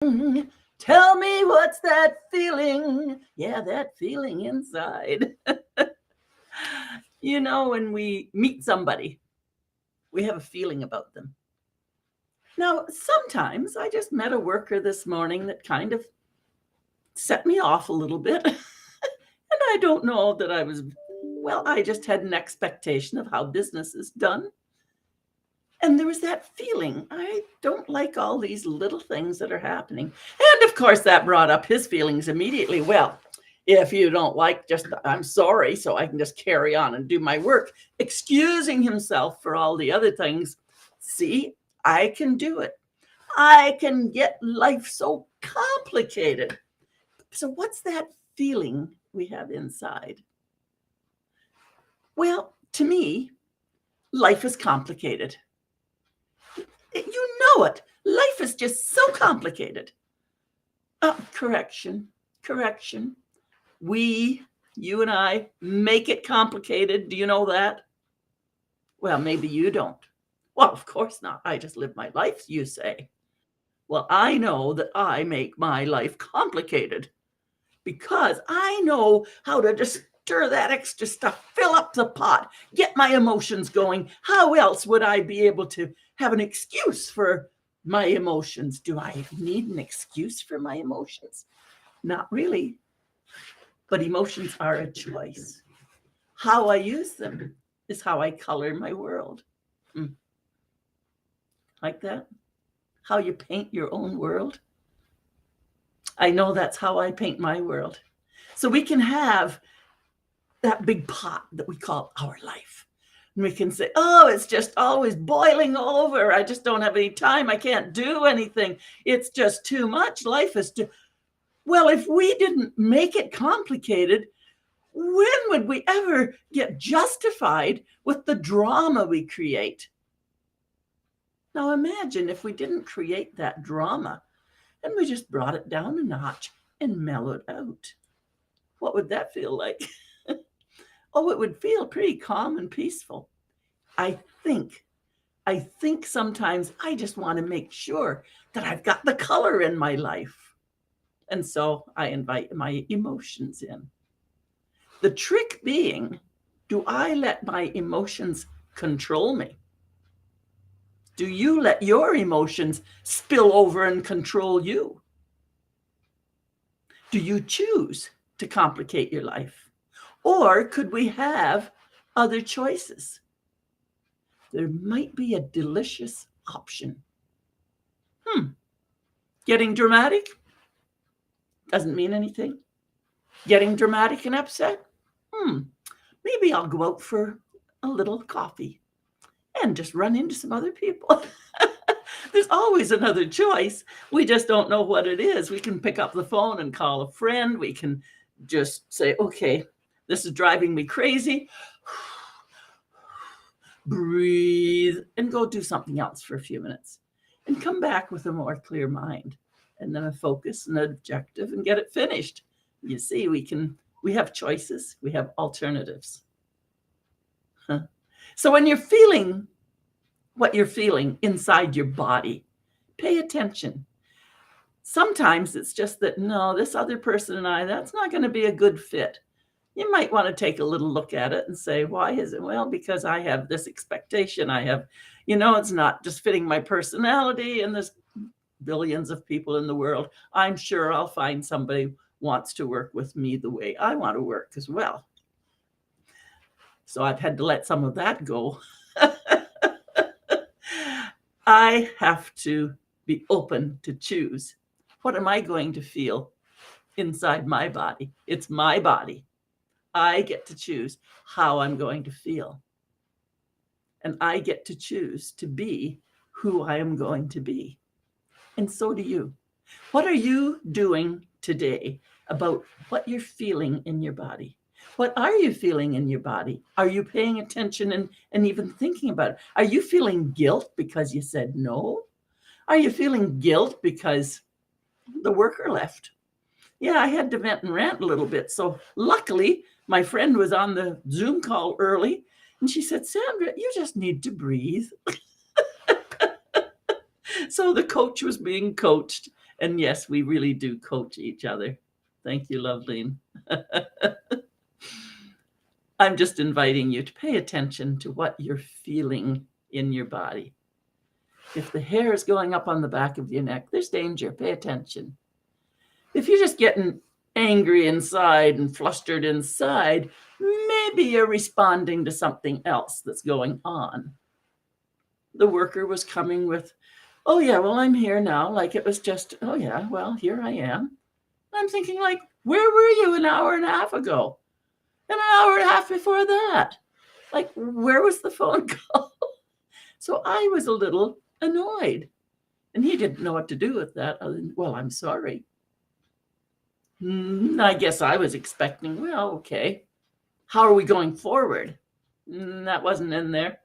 Tell me what's that feeling? Yeah, that feeling inside. When we meet somebody, we have a feeling about them. Now, sometimes I just met a worker this morning that kind of set me off a little bit. And I don't know that I just had an expectation of how business is done. And there was that feeling, I don't like all these little things that are happening. And of course, that brought up his feelings immediately. Well, if you don't like, I'm sorry, so I can just carry on and do my work, excusing himself for all the other things. See, I can do it. I can get life so complicated. So, what's that feeling we have inside? Well, to me, life is complicated. You know it. Life is just so complicated. Correction. You and I, make it complicated. Do you know that? Well, maybe you don't. Well, of course not. I just live my life, you say. Well, I know that I make my life complicated because I know how to just stir that extra stuff, fill up the pot, get my emotions going. How else would I be able to have an excuse for my emotions? Do I need an excuse for my emotions? Not really. But emotions are a choice. How I use them is how I color my world. Like that? How you paint your own world? I know that's how I paint my world. So we can have that big pot that we call our life. And we can say, oh, it's just always boiling over. I just don't have any time. I can't do anything. It's just too much. Life is too... Well, if we didn't make it complicated, when would we ever get justified with the drama we create? Now imagine if we didn't create that drama and we just brought it down a notch and mellowed out. What would that feel like? Oh, it would feel pretty calm and peaceful. I think sometimes I just want to make sure that I've got the color in my life. And so I invite my emotions in. The trick being, do I let my emotions control me? Do you let your emotions spill over and control you? Do you choose to complicate your life? Or could we have other choices? There might be a delicious option. Getting dramatic doesn't mean anything. Getting dramatic and upset? Maybe I'll go out for a little coffee and just run into some other people. There's always another choice. We just don't know what it is. We can pick up the phone and call a friend. We can just say, okay, this is driving me crazy. Breathe and go do something else for a few minutes and come back with a more clear mind and then a focus and an objective and get it finished. You see, we have choices. We have alternatives. So when you're feeling what you're feeling inside your body, pay attention. Sometimes it's just that, no, this other person and I, that's not going to be a good fit. You might want to take a little look at it and say, why is it? Well, because I have this expectation. I have, it's not just fitting my personality, and there's billions of people in the world. I'm sure I'll find somebody who wants to work with me the way I want to work as well. So I've had to let some of that go. I have to be open to choose. What am I going to feel inside my body? It's my body. I get to choose how I'm going to feel. And I get to choose to be who I am going to be. And so do you. What are you doing today about what you're feeling in your body? What are you feeling in your body? Are you paying attention and even thinking about it? Are you feeling guilt because you said no? Are you feeling guilt because the worker left? Yeah, I had to vent and rant a little bit. So luckily, my friend was on the Zoom call early, and she said, Sandra, you just need to breathe. So the coach was being coached, And yes, we really do coach each other. Thank you, Loveline. I'm just inviting you to pay attention to what you're feeling in your body. If the hair is going up on the back of your neck, there's danger. Pay attention. If you're just getting angry inside and flustered inside, maybe you're responding to something else that's going on. The worker was coming with, oh yeah, well, I'm here now. Like it was just, oh yeah, well, here I am. I'm thinking like, where were you an hour and a half ago? And an hour and a half before that? Like, where was the phone call? So I was a little annoyed. And he didn't know what to do with that other than, well, I'm sorry. I guess I was expecting, well, okay, how are we going forward? That wasn't in there.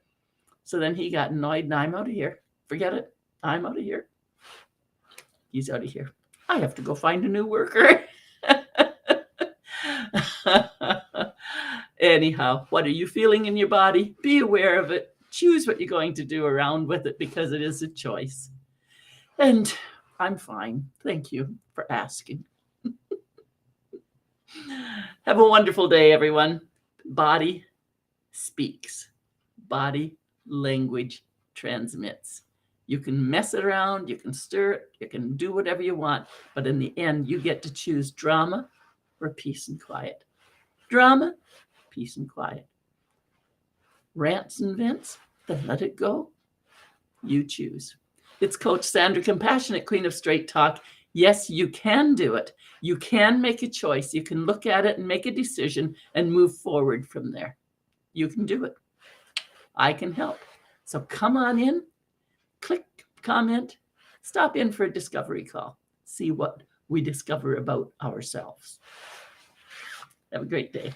So then he got annoyed and I'm out of here. Forget it. I'm out of here. He's out of here. I have to go find a new worker. Anyhow, what are you feeling in your body? Be aware of it. Choose what you're going to do around with it because it is a choice. And I'm fine. Thank you for asking. Have a wonderful day, everyone. Body speaks. Body language transmits. You can mess it around, you can stir it, you can do whatever you want, but in the end, you get to choose drama or peace and quiet. Drama, peace and quiet. Rants and vents, then let it go. You choose. It's Coach Sandra, Compassionate Queen of Straight Talk. Yes, you can do it. You can make a choice. You can look at it and make a decision and move forward from there. You can do it. I can help. So come on in, click, comment, stop in for a discovery call. See what we discover about ourselves. Have a great day.